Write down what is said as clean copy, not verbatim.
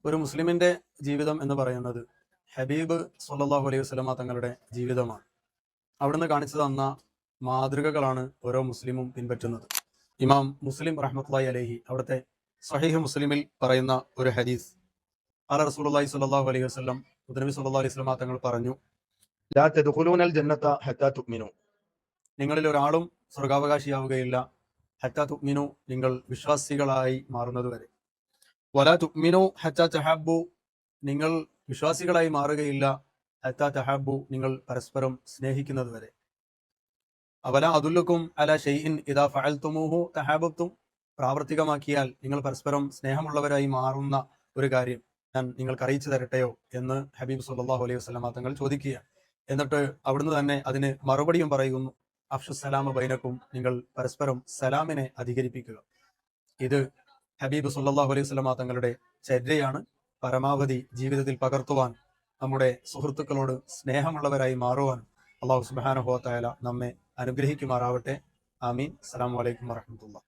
ഒരു മുസ്ലിമിന്റെ ജീവിതം എന്ന് പറയുന്നത് ഹബീബ് സല്ലല്ലാഹു അലൈഹി വസല്ലമ തങ്ങളുടെ ജീവിതമാണ്. അവിടുന്ന് കാണിച്ചു തന്ന മാതൃകകളാണ് ഓരോ മുസ്ലിമും പിൻപറ്റുന്നത്. ഇമാം മുസ്ലിം റഹ്മത്തുള്ളാഹി അലൈഹി അവിടുത്തെ സ്വഹീഹ് മുസ്ലിമിൽ പറയുന്ന ഒരു ഹദീസ്, ഖാല റസൂലുള്ളാഹി സ്വല്ലല്ലാഹു അലൈഹി വസല്ലം, നബി സല്ലല്ലാഹു അലൈഹി വസല്ലമ തങ്ങൾ പറഞ്ഞു, ലാ തദ്ഖുലൂനൽ ജന്നത ഹത്താ തുഅ്മിനു, നിങ്ങളിൽ ഒരാളും സ്വർഗാവകാശിയാവുകയില്ല ഹത്താ തുഅ്മിനു, നിങ്ങൾ വിശ്വാസികളായി മാറുന്നതുവരെ. വലാ തുഅ്മിനു ഹത്താ തഹബ്ബു, നിങ്ങൾ വിശ്വാസികളായി മാറുകയില്ല ഹത്താ തഹബ്ബു, നിങ്ങൾ പരസ്പരം സ്നേഹിക്കുന്നതുവരെ. അവലാ അദുല്ലുക്കും അലാ ഷൈഇൻ ഇദാ ഫഅൽതുമൂഹു തഹാബബ്തും, പ്രാവർത്തികമാക്കിയാൽ നിങ്ങൾ പരസ്പരം സ്നേഹമുള്ളവരായി മാറുന്ന ഒരു കാര്യം ഞാൻ നിങ്ങൾക്ക് അറിയിച്ചു തരട്ടെയോ എന്ന് ഹബീബ് സല്ലല്ലാഹു അലൈഹി വസല്ലമ തങ്ങൾ ചോദിക്കുക. എന്നിട്ട് അവിടുന്ന് തന്നെ അതിന് മറുപടിയും പറയുന്നു, അഫ്ഷുസ്സലാമ ബൈനക്കും, നിങ്ങൾ പരസ്പരം സലാമിനെ അധികരിപ്പിക്കുക. ഇത് ഹബീബ് സല്ലല്ലാഹു അലൈഹി വസല്ലമ തങ്ങളുടെ ചര്യയാണ്. പരമാവധി ജീവിതത്തിൽ പകർത്തുവാൻ, നമ്മുടെ സുഹൃത്തുക്കളോട് സ്നേഹമുള്ളവരായി മാറുവാൻ അല്ലാഹു സുബ്ഹാനഹു വ തആല നമ്മെ അനുഗ്രഹിക്കുമാറാവട്ടെ. ആമീൻ. അസ്സലാമു അലൈക്കും വറഹ്മത്തുള്ളാഹി.